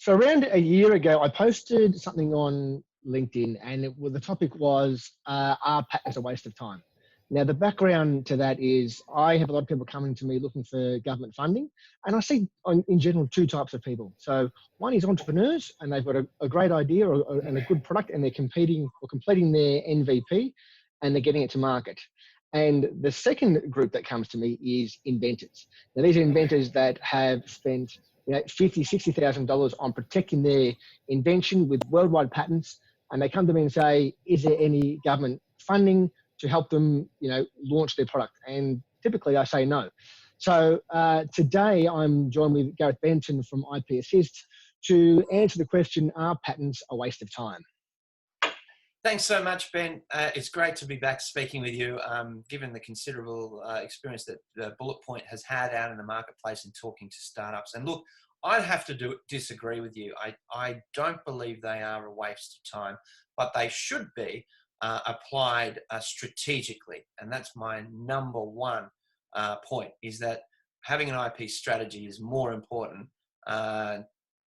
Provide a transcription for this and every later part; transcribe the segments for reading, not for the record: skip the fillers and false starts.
So around a year ago, I posted something on LinkedIn, and the topic was, "Are patents a waste of time?" Now, the background to that is I have a lot of people coming to me looking for government funding, and I see, in general, two types of people. So one is entrepreneurs, and they've got a great idea and a good product, and they're competing or completing their MVP, and they're getting it to market. And the second group that comes to me is inventors. Now, these are inventors that have spent $50,000, $60,000 on protecting their invention with worldwide patents, and they come to me and say, "Is there any government funding to help them, launch their product?" And typically, I say no. So today, I'm joined with Gareth Benton from IP Assist to answer the question: Are patents a waste of time? Thanks so much, Ben. It's great to be back speaking with you, given the considerable experience that Bullet Point has had out in the marketplace and talking to startups. And look, I'd have to disagree with you. I don't believe they are a waste of time, but they should be applied strategically. And that's my number one point, is that having an IP strategy is more important, and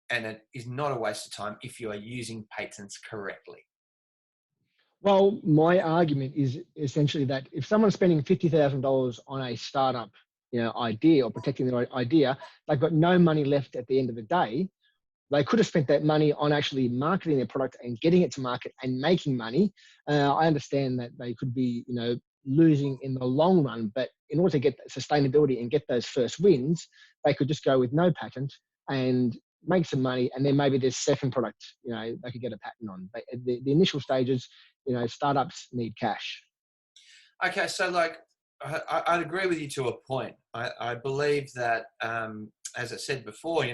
it is not a waste of time if you are using patents correctly. Well, my argument is essentially that if someone's spending $50,000 on a startup, idea or protecting their idea, they've got no money left at the end of the day. They could have spent that money on actually marketing their product and getting it to market and making money. I understand that they could be, losing in the long run, but in order to get sustainability and get those first wins, they could just go with no patent and make some money, and then maybe there's second product, they could get a patent on. But the initial stages, startups need cash. Okay, so I'd agree with you to a point. I believe that, as I said before,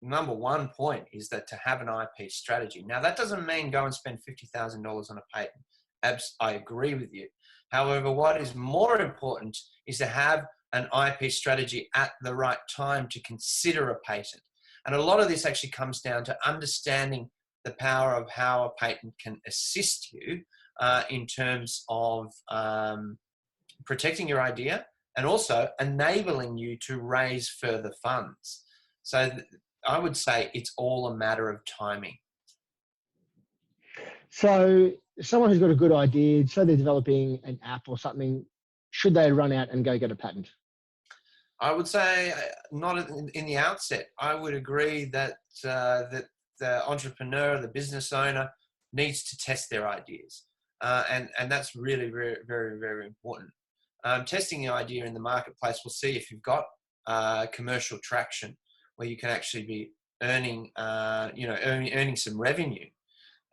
number one point is that to have an IP strategy. Now, that doesn't mean go and spend $50,000 on a patent. I agree with you. However, what is more important is to have an IP strategy at the right time to consider a patent. And a lot of this actually comes down to understanding the power of how a patent can assist you in terms of protecting your idea and also enabling you to raise further funds. So I would say it's all a matter of timing. So someone who's got a good idea, so they're developing an app or something, should they run out and go get a patent? I would say not in the outset. I would agree that that the entrepreneur, the business owner, needs to test their ideas, and that's really very, very, very important. Testing the idea in the marketplace will see if you've got commercial traction, where you can actually be earning, earning some revenue.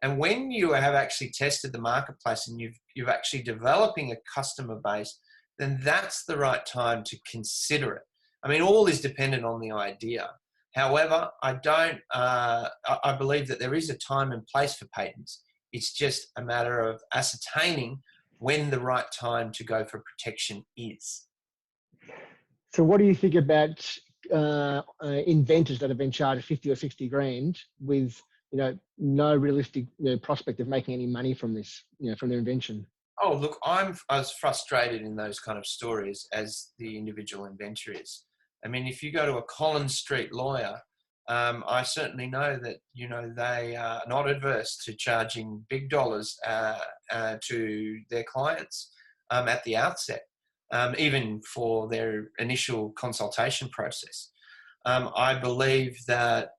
And when you have actually tested the marketplace and you've actually developing a customer base, then that's the right time to consider it. I mean, all is dependent on the idea. However, I believe that there is a time and place for patents. It's just a matter of ascertaining when the right time to go for protection is. So what do you think about inventors that have been charged 50 or 60 grand with, no realistic prospect of making any money from this, from their invention? Oh, look, I'm as frustrated in those kind of stories as the individual inventor is. I mean, if you go to a Collins Street lawyer, I certainly know that, they are not adverse to charging big dollars to their clients at the outset, even for their initial consultation process. I believe that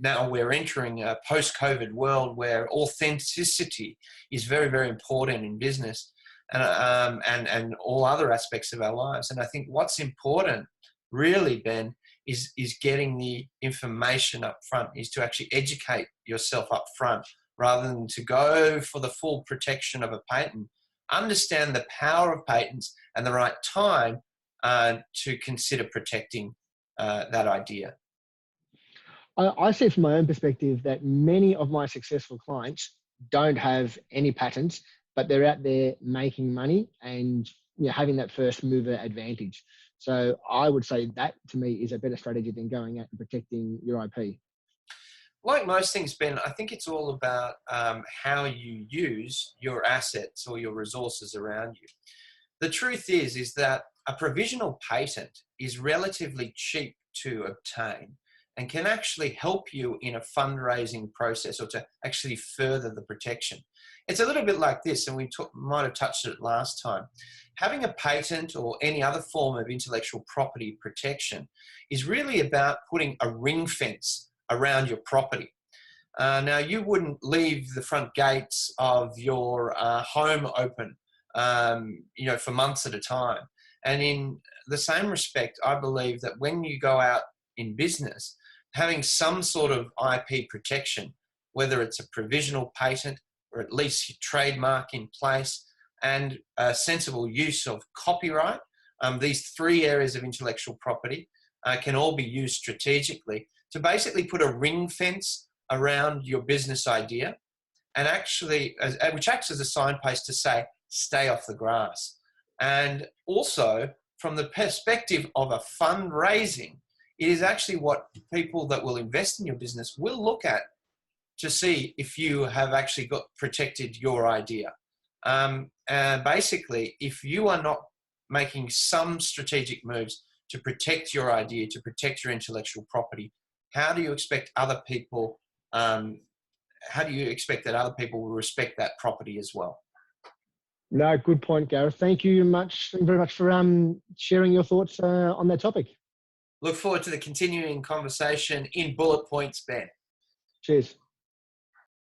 now we're entering a post-COVID world where authenticity is very, very important in business and all other aspects of our lives. And I think what's important, really, Ben, is getting the information up front, is to actually educate yourself up front rather than to go for the full protection of a patent. Understand the power of patents and the right time to consider protecting that idea. I see from my own perspective that many of my successful clients don't have any patents, but they're out there making money and having that first mover advantage. So I would say that, to me, is a better strategy than going out and protecting your IP. Like most things, Ben, I think it's all about how you use your assets or your resources around you. The truth is that a provisional patent is relatively cheap to obtain. and can actually help you in a fundraising process or to actually further the protection. It's a little bit like this, and we might have touched it last time. Having a patent or any other form of intellectual property protection is really about putting a ring fence around your property. Now, you wouldn't leave the front gates of your home open, for months at a time. And in the same respect, I believe that when you go out in business, having some sort of IP protection, whether it's a provisional patent or at least your trademark in place, and a sensible use of copyright, these three areas of intellectual property can all be used strategically to basically put a ring fence around your business idea, and actually, which acts as a signpost to say, stay off the grass. And also, from the perspective of a fundraising, it is actually what people that will invest in your business will look at to see if you have actually got protected your idea. And basically, if you are not making some strategic moves to protect your idea, to protect your intellectual property, how do you expect other people? How do you expect that other people will respect that property as well? No, good point, Gareth. Thank you very much for sharing your thoughts on that topic. Look forward to the continuing conversation in bullet points, Ben. Cheers.